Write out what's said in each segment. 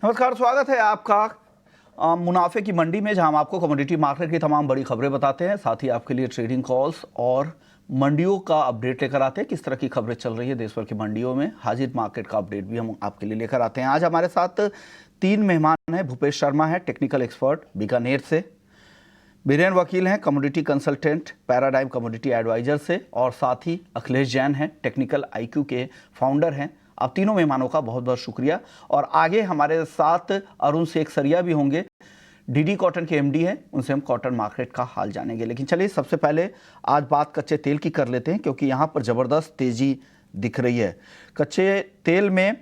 नमस्कार, स्वागत है आपका मुनाफे की मंडी में, जहां हम आपको कमोडिटी मार्केट की तमाम बड़ी खबरें बताते हैं, साथ ही आपके लिए ट्रेडिंग कॉल्स और मंडियों का अपडेट लेकर आते हैं। किस तरह की खबरें चल रही है देश भर की मंडियों में, हाजिर मार्केट का अपडेट भी हम आपके लिए लेकर आते हैं। आज हमारे साथ 3 मेहमान हैं। भूपेश शर्मा है, टेक्निकल एक्सपर्ट बीकानेर से। बीरेन वकील हैं, commodity consultant Paradigm commodity advisor से। और साथ ही अखिलेश जैन हैं, टेक्निकल IQ के फाउंडर हैं। आप तीनों मेहमानों का बहुत बहुत शुक्रिया। और आगे हमारे साथ अरुण सेखसरिया भी होंगे, DD कॉटन के MD हैं। उनसे हम कॉटन मार्केट का हाल जानेंगे। लेकिन चलिए सबसे पहले आज बात कच्चे तेल की कर लेते हैं, क्योंकि यहाँ पर ज़बरदस्त तेज़ी दिख रही है। कच्चे तेल में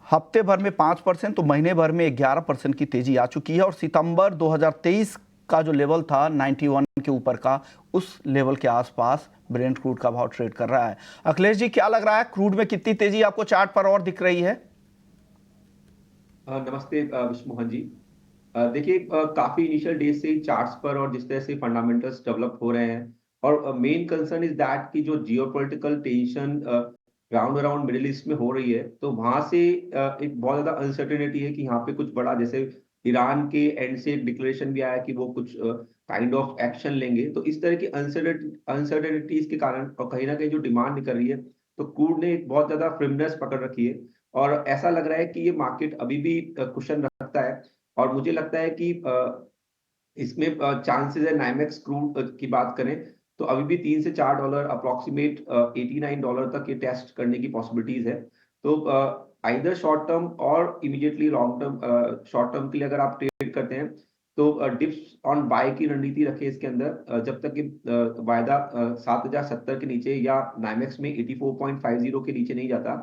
हफ्ते भर में 5%, तो महीने भर में 11% की तेज़ी आ चुकी है। और सितंबर 2023 का जो लेवल था 91 के ऊपर का, उस लेवल के आसपास ब्रेंट क्रूड का भाव ट्रेड कर रहा है। अखिलेश जी, क्या लग रहा है, क्रूड में कितनी तेजी आपको चार्ट पर और दिख रही है? नमस्ते विष्णु जी। देखिए, काफी इनिशियल डेज से ही चार्ट्स पर और जिस तरह से फंडामेंटल्स डेवलप हो रहे हैं, और मेन कंसर्न इज दैट कि जो geopolitical tension round around middle east में हो रही है, तो वहां से एक बहुत ज्यादा अनसर्टेनिटी है कि यहाँ पे कुछ बड़ा, जैसे ईरान के एंड से एक डिक्लेरेशन भी आया कि वो कुछ काइंड ऑफ एक्शन लेंगे। तो इस तरह की अनसर्टेनिटीज के कारण और कहीं ना कहीं जो डिमांड निकल रही है, तो क्रूड ने एक बहुत ज्यादा फ्रिमनेस पकड़ रखी है। और ऐसा लग रहा है कि ये मार्केट अभी भी कुशन रखता है। और मुझे लगता है कि इसमें चांसेस है, नाइमेक्स क्रूड की बात करें तो अभी भी $3 से $4 अप्रोक्सीमेट $89 तक ये टेस्ट करने की पॉसिबिलिटीज है। तो आइदर शॉर्ट टर्म और immediately long term, short term के लिए अगर आप ट्रेड करते हैं तो डिप्स ऑन बाय की रणनीति रखें इसके अंदर, जब तक कि वायदा 7070 के नीचे या नाइमेक्स में 84.50 के नीचे नहीं जाता।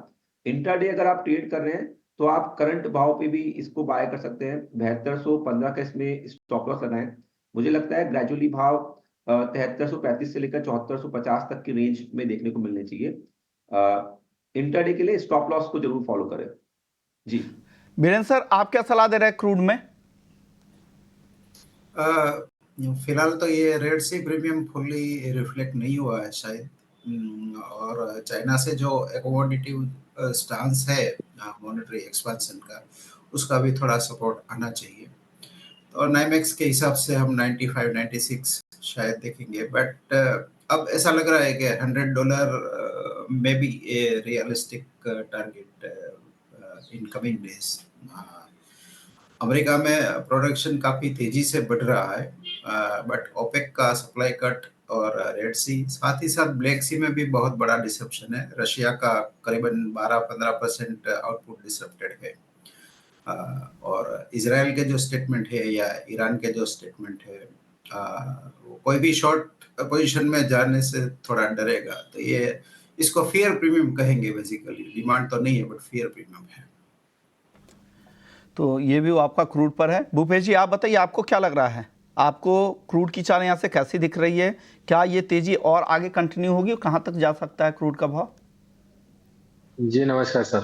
इंट्राडे अगर आप ट्रेड कर रहे हैं तो आप करंट भाव पे भी इसको बाय कर सकते हैं। 7215 का इसमें स्टॉप लॉस लगाएं। मुझे लगता है ग्रेजुअली भाव 7335 से लेकर 7450 तक की रेंज में देखने को मिलने चाहिए। इंट्राडे के लिए स्टॉप लॉस को जरूर फॉलो करें जी। बीरेन सर, आप क्या सलाह दे रहे हैं क्रूड में? फिलहाल तो ये रेड सी प्रीमियम फुल्ली रिफ्लेक्ट नहीं हुआ है शायद। और चाइना से जो एकोमोडेटिव स्टांस है मॉनेटरी एक्सपेंशन का, उसका भी थोड़ा सपोर्ट आना चाहिए। और नाइमेक्स के हिसाब से हम 95 96 शायद देखेंगे। बट अब ऐसा लग रहा है कि $100 में भी a realistic target in coming days. America में प्रोडक्शन काफ़ी तेजी से बढ़ रहा है, बट ओपेक का सप्लाई कट और रेड सी, साथ ही साथ ब्लैक सी में भी बहुत बड़ा डिसरप्शन है। रशिया का करीबन 12-15% आउटपुट डिसरप्टेड है। और इजराइल के जो स्टेटमेंट है या ईरान के जो स्टेटमेंट है, कोई भी शॉर्ट पोजीशन में जाने से थोड़ा डरेगा। तो ये इसको फियर प्रीमियम कहेंगे बेसिकली। डिमांड तो नहीं है बट फियर प्रीमियम है। तो ये भी आपका क्रूड पर है। भूपेश जी, आप बताइए, आपको क्या लग रहा है? आपको क्रूड की चाल यहाँ से कैसी दिख रही है? क्या ये तेजी और आगे कंटिन्यू होगी और कहाँ तक जा सकता है क्रूड का भाव? जी नमस्कार सर।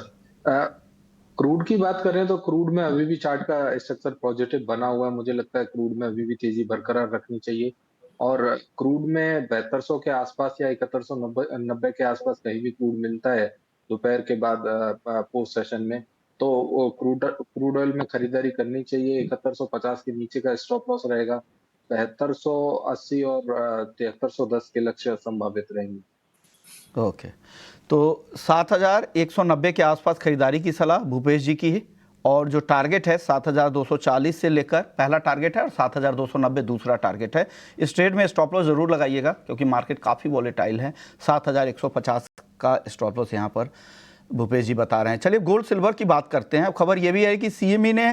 क्रूड की बात करें तो क्रूड में अभी भी चार्ट का स्ट्रक्चर पॉजिटिव बना हुआ है। मुझे लगता है क्रूड में अभी भी तेजी बरकरार रखनी चाहिए। और क्रूड में 7200 के आसपास या 7190 के आसपास कहीं भी क्रूड मिलता है दोपहर के बाद पोस्ट सेशन में, तो वो क्रूड ऑयल में खरीदारी करनी चाहिए। 7150 के नीचे का स्टॉप लॉस रहेगा। 7280 और 7310 के लक्ष्य संभावित रहेंगे। ओके, तो 7190 के आसपास खरीदारी की सलाह भूपेश जी की है। और जो टारगेट है 7240 से लेकर पहला टारगेट है, और 7290 दूसरा टारगेट है। इस ट्रेड में स्टॉप लॉस जरूर लगाइएगा, क्योंकि मार्केट काफ़ी वॉलेटाइल है। 7150 का स्टॉप लॉस यहाँ पर भूपेश जी बता रहे हैं। चलिए गोल्ड सिल्वर की बात करते हैं। खबर यह भी है कि CME ने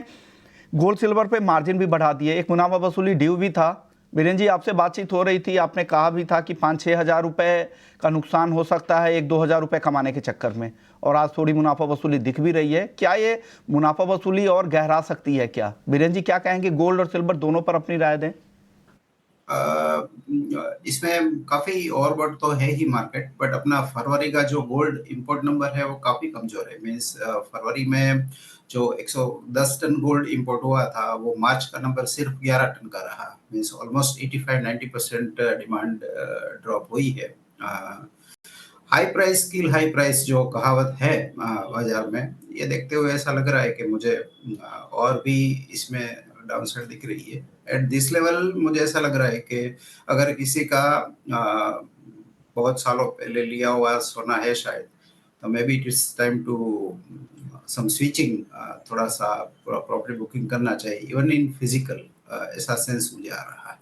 गोल्ड सिल्वर पे मार्जिन भी बढ़ा दिए। एक मुनाफा वसूली ड्यू भी था। बीरेन जी, आपसे बातचीत हो रही थी, आपने कहा भी था कि 5-6 हज़ार रुपये का नुकसान हो सकता है 1-2 हज़ार रुपये कमाने के चक्कर में, और आज थोड़ी मुनाफा वसूली दिख भी रही है। क्या ये मुनाफा वसूली और गहरा सकती है क्या? बीरेन जी क्या कहेंगे, गोल्ड और सिल्वर दोनों पर अपनी राय दें। इसमें काफी और बढ़ तो है ही मार्केट, बट अपना फरवरी का जो गोल्ड इंपोर्ट नंबर है वो काफी कमजोर है। मीन्स फरवरी में जो 110 टन गोल्ड इंपोर्ट हुआ था, वो मार्च का नंबर सिर्फ 11 टन का रहा। मीन्स ऑलमोस्ट 85-90% डिमांड ड्रॉप हुई है। हाई प्राइस किल हाई प्राइस जो कहावत है बाजार में, ये देखते हुए ऐसा लग रहा है कि मुझे और भी इसमें डाउनसाइड दिख रही है। एट दिस लेवल मुझे ऐसा लग रहा है कि अगर किसी का बहुत सालों पहले लिया हुआ सोना है शायद, तो maybe it is time to some switching, थोड़ा सा प्रॉपर्टी बुकिंग करना चाहिए इवन इन फिजिकल, ऐसा सेंस मुझे आ रहा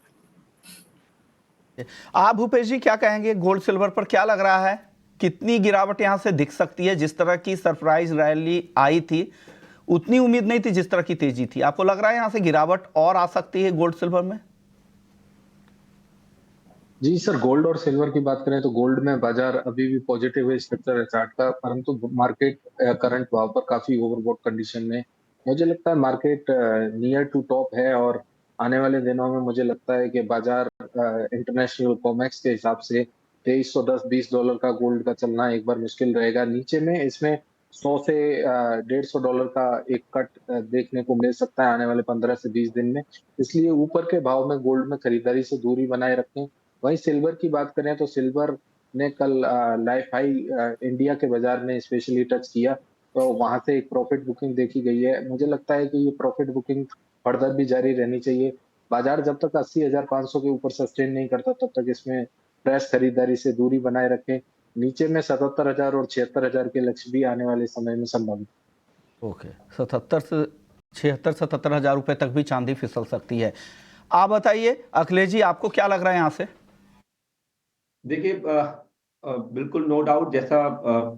है। आप भूपेश जी क्या कहेंगे, गोल्ड सिल्वर पर क्या लग रहा है, कितनी गिरावट यहां से दिख सकती है? जिस तरह की सरप्राइज रैली आई थी उतनी उम्मीद नहीं थी जिस तरह की तेजी थी। आपको लग रहा है यहां से गिरावट और आ सकती है गोल्ड सिल्वर में? जी सर, गोल्ड और सिल्वर की बात करें तो गोल्ड में बाजार अभी भी पॉजिटिव है स्ट्रक्चर है चार्ट का, परंतु मार्केट करंट भाव पर काफी ओवरबॉट कंडीशन में। मुझे लगता है मार्केट नियर टू टॉप है, और आने वाले दिनों में मुझे लगता है कि बाजार इंटरनेशनल कॉमेक्स के हिसाब से $2310-20 का गोल्ड का चलना एक बार मुश्किल रहेगा। नीचे में इसमें 100 से $150 का एक कट देखने को मिल सकता है आने वाले 15 से 20 दिन में। इसलिए ऊपर के भाव में गोल्ड में खरीदारी से दूरी बनाए रखें। वहीं सिल्वर की बात करें तो सिल्वर ने कल लाइफ हाई इंडिया के बाजार में स्पेशली टच किया, तो वहां से एक प्रॉफिट बुकिंग देखी गई है। मुझे लगता है कि ये प्रॉफिट बुकिंग फर्दर भी जारी रहनी चाहिए। बाजार जब तक 80,500 के ऊपर सस्टेन नहीं करता तब तक इसमें फ्रेश खरीदारी से दूरी बनाए रखें। नीचे में 77,000 और 76,000 के लक्ष्य भी आने वाले समय में संभावित। ओके, 77 से 76 77 हजार रुपए तक भी चांदी फिसल सकती है। आप बताइए अखिलेश जी, आपको क्या लग रहा है यहां से? देखिए बिल्कुल नो डाउट, जैसा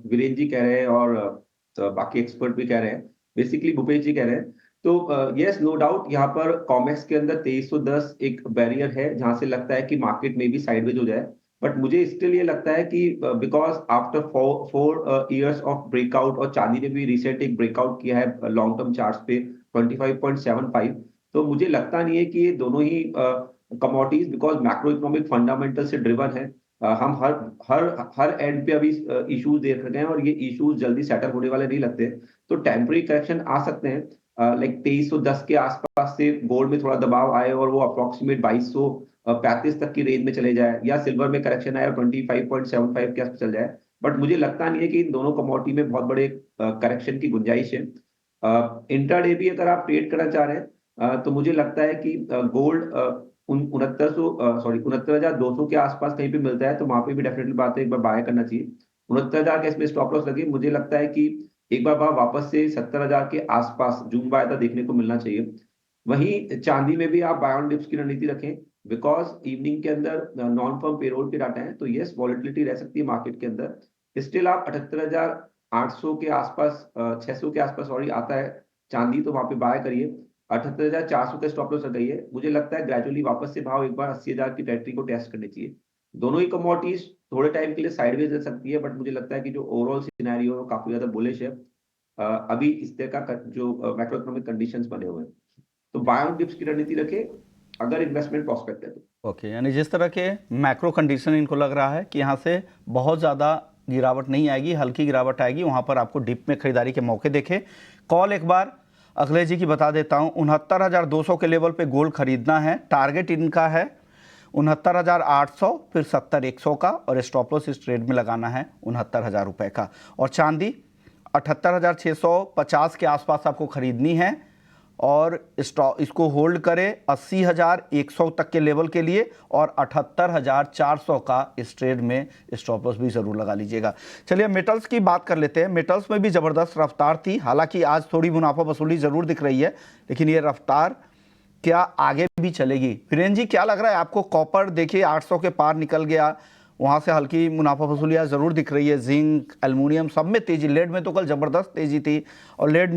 वीरेंद्र जी कह रहे हैं और बाकी एक्सपर्ट भी कह रहे हैं, बेसिकली भूपेश जी कह रहे हैं, तो यस नो डाउट यहाँ पर कॉमेक्स के अंदर 2310 एक बैरियर है जहां से लगता है कि मार्केट में भी साइडवेज हो जाए। बट मुझे स्टिल ये लगता है कि because after four years of breakout, और चांदी ने भी रिसेंट एक ब्रेकआउट किया है लॉन्ग टर्म चार्ट पे 25.75, तो मुझे लगता नहीं है कि ये दोनों ही commodities because macro economic fundamental से ड्रिवन है। हम हर हर हर एंड पे अभी इश्यूज देख रहे हैं और ये इश्यूज जल्दी सेटल होने वाले नहीं लगते। तो टेम्पररी करेक्शन आ सकते हैं, लाइक 2310 के आसपास से गोल्ड में थोड़ा दबाव आए और वो अप्रोक्सीमेट 2235 तक की रेंज में चले जाए, या सिल्वर में करेक्शन आए और 25.75 के आसपास चल जाए। बट मुझे लगता नहीं है कि इन दोनों कमोडिटी में बहुत बड़े करेक्शन की गुंजाइश है। इंट्राडे भी अगर आप ट्रेड करना चाह रहे हैं, तो मुझे लगता है कि गोल्ड 69,200 के आसपास कहीं पे मिलता है, तो वहां पे भी डेफिनेटली बात है, एक बार बाय करना चाहिए। 69,000 के इसमें स्टॉप लॉस लगे, मुझे लगता है कि एक बार भाव वापस से 70,000 के आसपास जून बाय देखने को मिलना चाहिए। वहीं चांदी में भी आप बाय ऑन डिप्स की रणनीति रखें, बिकॉज इवनिंग के अंदर नॉन फर्म पेरोल के डाटा है, तो यस वॉलेटिलिटी रह सकती है मार्केट के अंदर। स्टिल आप 78,800 के आसपास, 600 के आसपास सॉरी आता है चांदी, तो वहां पे बाय करिए। 78,400 के स्टॉप लॉस लगाइए। मुझे लगता है ग्रेजुअली वापस से भाव एक बार 80,000 की टेरिटरी को टेस्ट करनी चाहिए। दोनों ही कमोडिटीज थोड़े टाइम के लिए साइडवेज रह सकती है, बट मुझे लगता है कि जो ओवरऑल सिनेरियो है काफी ज्यादा बुलिश है। अभी इस तरह का जो मैक्रो इकोनॉमिक कंडीशंस बने हुए हैं, तो बाय ऑन डिप्स की रणनीति रखें अगर इन्वेस्टमेंट प्रोस्पेक्ट है तो। ओके, यानी जिस तरह के मैक्रो कंडीशन इनको लग रहा है कि यहाँ से बहुत ज़्यादा गिरावट नहीं आएगी, हल्की गिरावट आएगी, वहाँ पर आपको डिप में खरीदारी के मौके देखे। कॉल एक बार अखिलेश जी की बता देता हूँ, 69,200 के लेवल पे गोल्ड खरीदना है, टारगेट इनका है 69,800, फिर 70,100 का, और स्टॉप लॉस इस ट्रेड में लगाना है 69,000 रुपये का। और चांदी 78,650 के आसपास आपको खरीदनी है, और इसको होल्ड करें 80,100 तक के लेवल के लिए, और 78,400 का इस ट्रेड में स्टॉप लॉस भी ज़रूर लगा लीजिएगा। चलिए मेटल्स की बात कर लेते हैं। मेटल्स में भी ज़बरदस्त रफ्तार थी, हालांकि आज थोड़ी मुनाफा वसूली ज़रूर दिख रही है, लेकिन ये रफ्तार क्या आगे भी चलेगी? वीरेंद्र जी क्या लग रहा है आपको? कॉपर देखिए 800 के पार निकल गया, वहाँ से हल्की मुनाफा वसूली आज ज़रूर दिख रही है। जिंक, एल्युमिनियम सब में तेज़ी, लेड में तो कल ज़बरदस्त तेज़ी थी, और लेड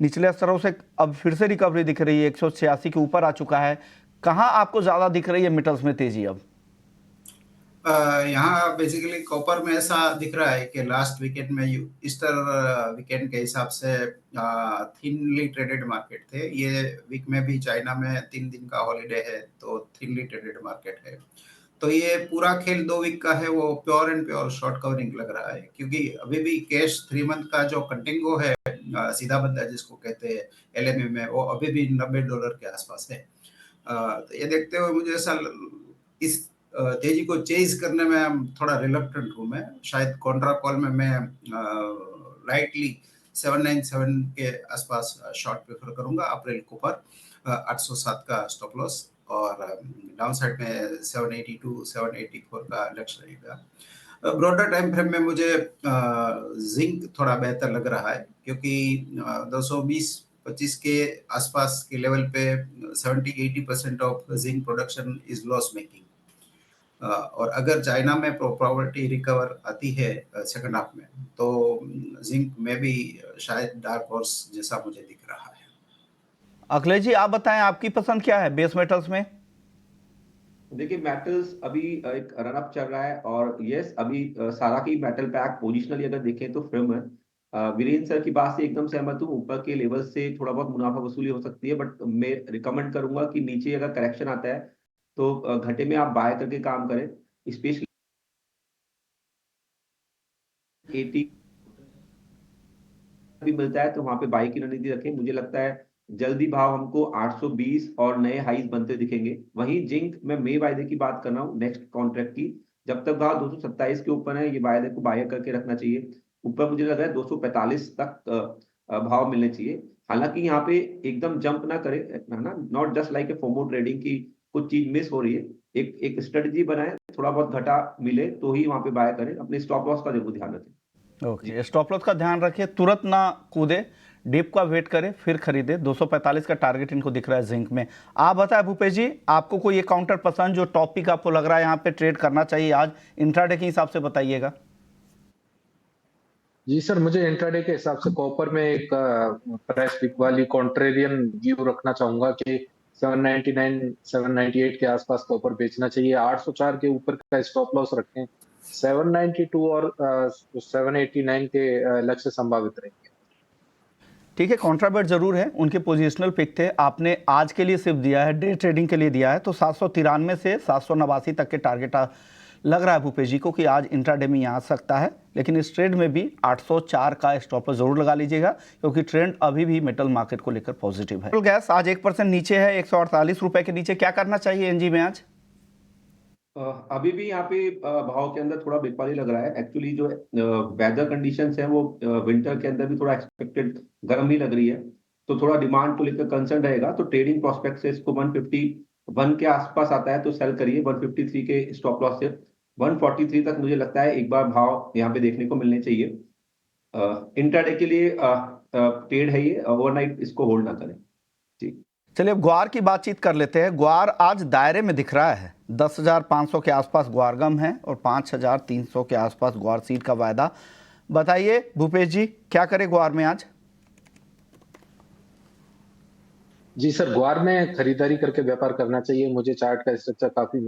निचले स्तरों से अब फिर से रिकवरी दिख रही है, 186 के ऊपर आ चुका है। कहाँ आपको ज़्यादा दिख रही है मेटल्स में तेज़ी अब? यहाँ बेसिकली कॉपर में ऐसा दिख रहा है कि लास्ट वीकेंड में ईस्टर वीकेंड के हिसाब से थिनली ट्रेडेड मार्केट थे। ये वीक में भी चाइना में 3 दिन का हॉलिडे है, तो थिनली ट्रेडेड मार्केट है। तो ये पूरा खेल 2 वीक का है, वो pure and pure short covering लग रहा है, क्योंकि अभी भी कैश 3 मंथ का जो कंटिंगो है, सीधा बंदा जिसको कहते हैं LME में, वो अभी भी $90 के आसपास है। तो ये देखते हुए मुझे ऐसा इस तेजी को चेज करने में थोड़ा रिलक्टेंट हूँ मैं। शायद कॉन्ट्रा कॉल में मैं लाइटली 797 के आसपास शॉर्ट प्रेफर करूंगा अप्रैल को पर 807 का स्टॉप लॉस, और डाउन साइड में 782 784 का लक्ष्य रहेगा। ब्रॉडर टाइम फ्रेम में मुझे जिंक थोड़ा बेहतर लग रहा है, क्योंकि 220-25 के आसपास के लेवल पे 70-80% of zinc production is loss making, और अगर चाइना में प्रॉपर्टी रिकवर आती है सेकंड हाफ में, तो जिंक में भी शायद डार्क हॉर्स जैसा मुझे दिख रहा है। अखिलेश जी, आप बताएं आपकी पसंद क्या है बेस मेटल्स में? देखिए, मेटल्स अभी एक रन अप चल रहा है, और यस अभी सारा की मेटल पैक पोजिशनली अगर देखें तो फिल्म है। वीरेंद्र सर की बात से एकदम सहमत हूँ, ऊपर के लेवल से थोड़ा बहुत मुनाफा वसूली हो सकती है, बट मैं रिकमेंड करूंगा कि नीचे अगर करेक्शन आता है तो घटे में आप बाय करके काम करें, स्पेशली 80 भी मिलता है तो वहां पे बाई की रणनीति रखें। मुझे लगता है जल्दी भाव हमको 820 और नए हाईज बनते दिखेंगे। वहीं जिंक में मे वायदे की बात कर रहा हूँ, नेक्स्ट कॉन्ट्रैक्ट की, जब तक भाव 227 के ऊपर है, ये वायदे को बाय करके रखना चाहिए। ऊपर मुझे लग रहा है 245 तक भाव मिलने चाहिए। हालांकि यहाँ पे एकदम जंप ना करे, है ना, not just like a FOMO trading की कुछ चीज मिस हो रही है। एक स्ट्रेटजी बनाए, थोड़ा बहुत घटा मिले तो ही वहां पे बाय करें। अपने स्टॉप लॉस का जरूर ध्यान रखें। ओके, स्टॉप लॉस का ध्यान रखिए, तुरंत ना कूदे, डिप का वेट करें फिर खरीदे। 245 का टारगेट इनको दिख रहा है जिंक में। आप बताएं भूपेश जी, आपको कोई ये काउंटर पसंद जो टॉपिक आपको लग रहा है यहाँ पे ट्रेड करना चाहिए आज इंट्राडे के हिसाब से, बताइएगा। जी सर, मुझे इंट्राडे के हिसाब से कॉपर में एक प्राइस पिक वाली कॉन्ट्रेरियन व्यू रखना चाहूंगा कि 799 798 के आसपास कॉपर बेचना चाहिए। 804 के ऊपर का स्टॉप लॉस रखें। 792 और 789 के लक्ष्य संभावित रहेंगे। ठीक है, कॉन्ट्राबेट जरूर है, उनके पोजिशनल पिक थे, आपने आज के लिए सिर्फ दिया है, डे ट्रेडिंग के लिए दिया है, तो 793 से 789 तक के टारगेट लग रहा है भूपेश जी को कि आज इंट्राडे में यहाँ आ सकता है। लेकिन इस ट्रेड में भी 804 का स्टॉप लॉस जरूर लगा लीजिएगा, क्योंकि ट्रेंड अभी भी मेटल मार्केट को लेकर पॉजिटिव है। गैस आज 1% नीचे है, 148 रुपए के नीचे। क्या करना चाहिए एनजी में आज? अभी भी यहाँ पे भाव के अंदर थोड़ा बिकवाली लग रहा है। एक्चुअली जो वेदर कंडीशंस है वो विंटर के अंदर भी थोड़ा एक्सपेक्टेड गर्म ही लग रही है, तो थोड़ा डिमांड को लेकर कंसर्न रहेगा। तो ट्रेडिंग प्रोस्पेक्ट से इसको 151 के आसपास आता है तो सेल करिए। 153 के स्टॉप लॉस से 143 तक मुझे लगता है एक बार भाव यहाँ पे देखने को मिलने चाहिए। इंट्राडे के लिए ट्रेड है ये, ओवरनाइट इसको होल्ड ना करें। जी चलिए अब ग्वार की बातचीत कर लेते हैं। ग्वार आज दायरे में दिख रहा है, 10,500 के आसपास ग्वार गम है और 5,300 के आसपास ग्वार सीड का वायदा। बताइए भूपेश जी, क्या करें ग्वार में आज? जी सर, ग्वार में खरीदारी करके व्यापार करना चाहिए। मुझे चार्ट का स्ट्रक्चर काफी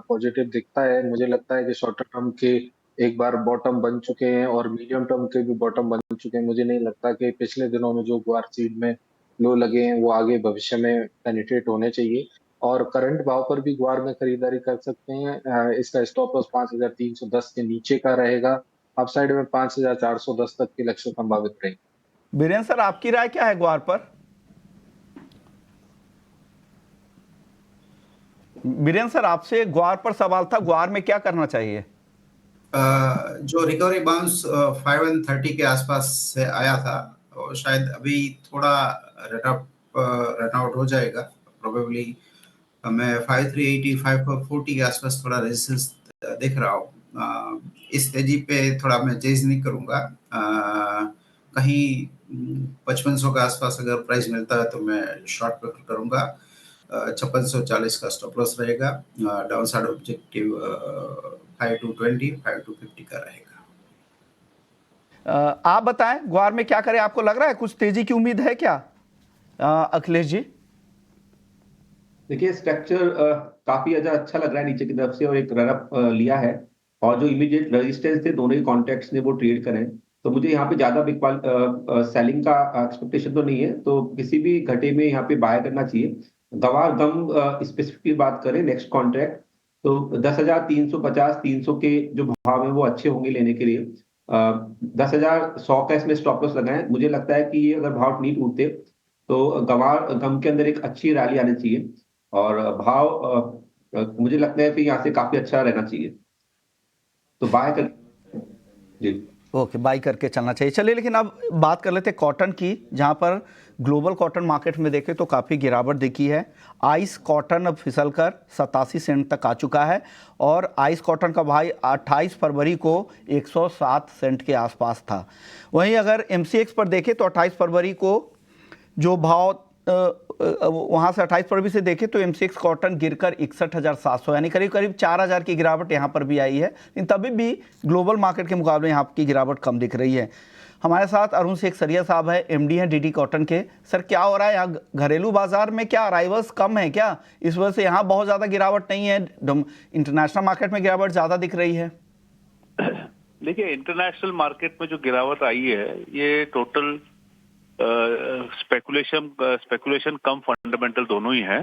पॉजिटिव दिखता है। मुझे लगता है कि शॉर्ट टर्म के एक बार बॉटम बन चुके हैं और मीडियम टर्म के भी बॉटम बन चुके हैं। मुझे नहीं लगता कि पिछले दिनों में जो ग्वार सीड में लो लगे हैं वो आगे भविष्य में पेनिट्रेट होने चाहिए, और करंट भाव पर भी ग्वार में खरीदारी कर सकते हैं। इसका स्टॉप लॉस 5,310 के नीचे का रहेगा। अपसाइड में 5,410 तक के लक्ष्य संभावित रहेंगे। बीरेन सर, आपकी राय क्या है ग्वार पर? बीरेन सर, आपसे ग्वार पर सवाल था, ग्वार में क्या करना चाहिए? जो रिकवरी बाउंस 530 के आसपास से आया था, और शायद अभी थोड़ा रन आउट हो जाएगा प्रोबेबली। मैं 5380 5440 के आसपास थोड़ा रेजिस्टेंस देख रहा हूँ। इस तेजी पे थोड़ा मैं चेज नहीं करूंगा। कहीं 5500 के आसपास अगर प्राइस मिलता है तो मैं शॉर्ट प्रेफर करूंगा। 5640 का स्टॉप लॉस रहेगा। डाउन साइड ऑब्जेक्टिव 5220 5250 का रहेगा। आप बताएं ग्वार में क्या करें, आपको लग रहा है कुछ तेजी की उम्मीद है क्या अखिलेश जी? देखिए, स्ट्रक्चर काफी ज्यादा अच्छा लग रहा है नीचे की तरफ से, और एक रन अप लिया है, और जो इमीडिएट रेजिस्टेंस थे दोनों ही कॉन्ट्रैक्ट्स ने वो ट्रेड करें। तो मुझे यहाँ पे ज्यादा बिग सेलिंग का एक्सपेक्टेशन तो नहीं है, तो किसी भी घटे में यहाँ पे बाय करना चाहिए। गवार गम स्पेसिफिकली बात करें नेक्स्ट कॉन्ट्रैक्ट, तो 10,350 300 के जो भाव है वो अच्छे होंगे लेने के लिए। 10,100 का इसमें स्टॉप लॉस लगाएं। मुझे लगता है कि ये अगर भाव नहीं टूटते तो गवार गम के अंदर एक अच्छी रैली आनी चाहिए, और भाव मुझे लगता है फिर यहाँ से काफी अच्छा रहना चाहिए, तो बाय कर जी। ओके, बाई करके चलना चाहिए। चलिए, लेकिन अब बात कर लेते हैं कॉटन की, जहां पर ग्लोबल कॉटन मार्केट में देखें तो काफ़ी गिरावट दिखी है। आइस कॉटन अब फिसलकर 87 सेंट तक आ चुका है और आइस कॉटन का भाव 28 फरवरी को 107 सेंट के आसपास था। वहीं अगर MCX पर देखें तो 28 फरवरी को जो भाव वहाँ से 28 फरवरी से देखें तो MCX कॉटन गिरकर 61,700 यानी करीब करीब 4,000 की गिरावट यहाँ पर भी आई है, लेकिन तभी भी ग्लोबल मार्केट के मुकाबले यहाँ की गिरावट कम दिख रही है। हमारे साथ अरुण शेख सरिया साहब है, MD हैं DD कॉटन के। सर, क्या हो रहा है यहाँ घरेलू बाजार में? क्या अराइवल्स कम है क्या? इस वजह से यहाँ बहुत ज़्यादा गिरावट नहीं है, इंटरनेशनल मार्केट में गिरावट ज़्यादा दिख रही है? देखिए, इंटरनेशनल मार्केट में जो गिरावट आई है ये टोटल स्पेकुलेशन कम फंडामेंटल दोनों ही है।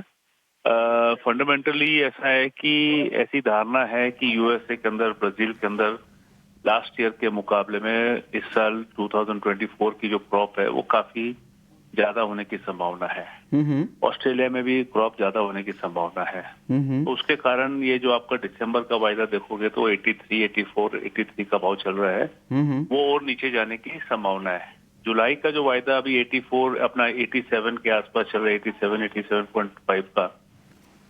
फंडामेंटली ऐसा है कि ऐसी धारणा है कि यूएसए के अंदर, ब्राजील के अंदर लास्ट ईयर के मुकाबले में इस साल 2024 की जो क्रॉप है वो काफी ज्यादा होने की संभावना है। ऑस्ट्रेलिया में भी क्रॉप ज्यादा होने की संभावना है। तो उसके कारण ये जो आपका दिसंबर का वायदा देखोगे तो 83, 84, 83 का भाव चल रहा है, वो और नीचे जाने की संभावना है। जुलाई का जो वायदा अभी 84 अपना 87 के आसपास चल रहा है, 87, 87.5 का,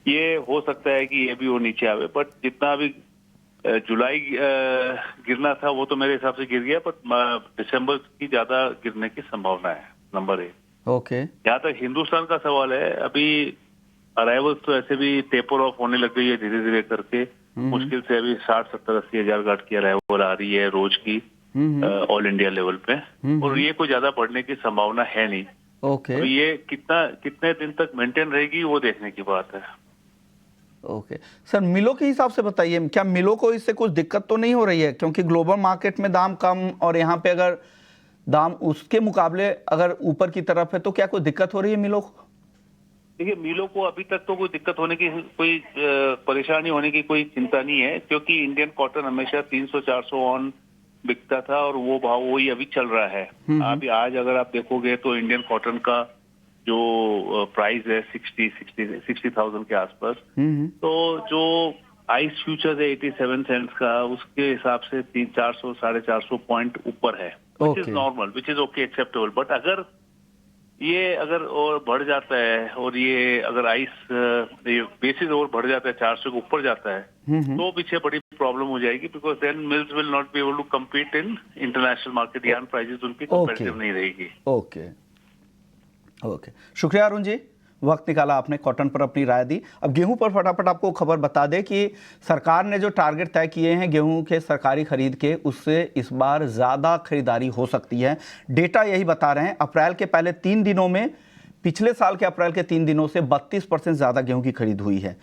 ये हो सकता है कि ये भी वो नीचे आवे। बट जितना अभी जुलाई गिरना था वो तो मेरे हिसाब से गिर गया, बट दिसंबर की ज्यादा गिरने की संभावना है, नंबर 1। ओके। जहाँ तक हिंदुस्तान का सवाल है, अभी अराइवल्स तो ऐसे भी टेपर ऑफ होने लग गई है धीरे धीरे करके। मुश्किल से अभी 60, 70, 80 हजार गार्ड की अराइवल आ रही है रोज की ऑल इंडिया लेवल पे, और ये कोई ज्यादा बढ़ने की संभावना है नहीं। ओके। तो ये कितने दिन तक मेंटेन रहेगी वो देखने की बात है। ओके सर, मिलों के हिसाब से बताइए, क्या मिलों को इससे कुछ दिक्कत तो नहीं हो रही है? क्योंकि ग्लोबल मार्केट में दाम कम और यहाँ पे अगर दाम उसके मुकाबले अगर ऊपर की तरफ है तो क्या कोई दिक्कत हो रही है मिलों को? देखिए, मिलों को अभी तक तो कोई दिक्कत होने की, कोई परेशानी होने की कोई चिंता नहीं है, क्योंकि इंडियन कॉटन हमेशा 300-400 ऑन बिकता था और वो भाव वही अभी चल रहा है। अभी आज अगर आप देखोगे तो इंडियन कॉटन का जो प्राइस है 60,000 के आसपास, तो जो आइस फ्यूचर है 87 सेंट्स का, उसके हिसाब से 400, 450 पॉइंट ऊपर है, which is normal, which is okay, acceptable. But अगर और बढ़ जाता है और ये अगर आइस बेसिस और बढ़ जाता है, 400 के ऊपर जाता है, तो पीछे बड़ी प्रॉब्लम हो जाएगी, because then mills will not be able to compete in international market. Yarn prices उनकी कंपेटिटिव नहीं रहेगी। ओके, शुक्रिया अरुण जी, वक्त निकाला आपने, कॉटन पर अपनी राय दी। अब गेहूं पर फटाफट आपको खबर बता दें कि सरकार ने जो टारगेट तय किए हैं गेहूं के सरकारी खरीद के, उससे इस बार ज़्यादा खरीदारी हो सकती है। डेटा यही बता रहे हैं। अप्रैल के पहले 3 दिनों में पिछले साल के अप्रैल के 3 दिनों से 32% ज़्यादा गेहूं की खरीद हुई है।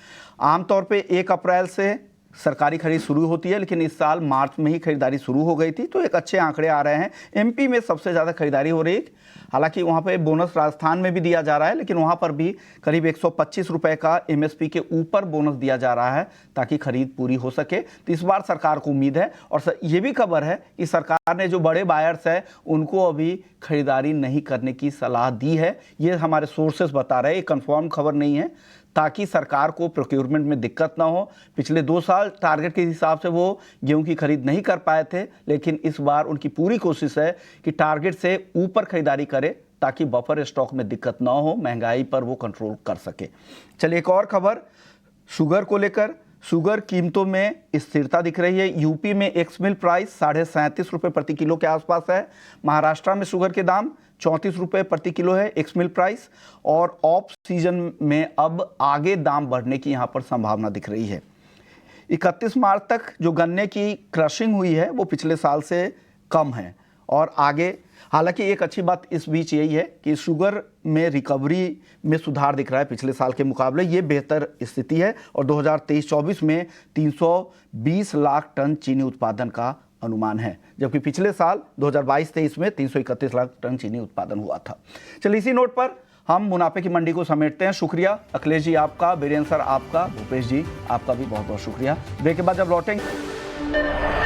आमतौर पर 1 अप्रैल से सरकारी खरीद शुरू होती है, लेकिन इस साल मार्च में ही खरीदारी शुरू हो गई थी, तो एक अच्छे आंकड़े आ रहे हैं। MP में सबसे ज़्यादा खरीदारी हो रही है, हालांकि वहाँ पे बोनस राजस्थान में भी दिया जा रहा है, लेकिन वहाँ पर भी करीब 125 रुपए का MSP के ऊपर बोनस दिया जा रहा है ताकि खरीद पूरी हो सके। तो इस बार सरकार को उम्मीद है, और ये भी खबर है कि सरकार ने जो बड़े बायर्स हैं उनको अभी खरीदारी नहीं करने की सलाह दी है। ये हमारे सोर्सेस बता रहे हैं, ये कन्फर्म खबर नहीं है, ताकि सरकार को प्रोक्योरमेंट में दिक्कत ना हो। पिछले 2 साल टारगेट के हिसाब से वो गेहूं की खरीद नहीं कर पाए थे, लेकिन इस बार उनकी पूरी कोशिश है कि टारगेट से ऊपर खरीदारी करे ताकि बफर स्टॉक में दिक्कत ना हो, महंगाई पर वो कंट्रोल कर सके। चलिए, एक और खबर शुगर को लेकर। शुगर कीमतों में स्थिरता दिख रही है। यूपी में एक्स मिल प्राइस 37.5 रुपये प्रति किलो के आसपास है। महाराष्ट्र में शुगर के दाम 34 रुपये प्रति किलो है एक्स मिल प्राइस, और ऑफ सीजन में अब आगे दाम बढ़ने की यहाँ पर संभावना दिख रही है। 31 मार्च तक जो गन्ने की क्रशिंग हुई है वो पिछले साल से कम है, और आगे हालांकि एक अच्छी बात इस बीच यही है कि शुगर में रिकवरी में सुधार दिख रहा है पिछले साल के मुकाबले, ये बेहतर स्थिति है, और 2023-24 में 320 लाख टन चीनी उत्पादन का अनुमान है, जबकि पिछले साल 2022-23 में 331 लाख टन चीनी उत्पादन हुआ था। चलिए, इसी नोट पर हम मुनाफे की मंडी को समेटते हैं। शुक्रिया अखिलेश जी आपका, बीरेन सर आपका, भूपेश जी आपका भी बहुत बहुत शुक्रिया। ब्रेक के बाद जब लौटेंगे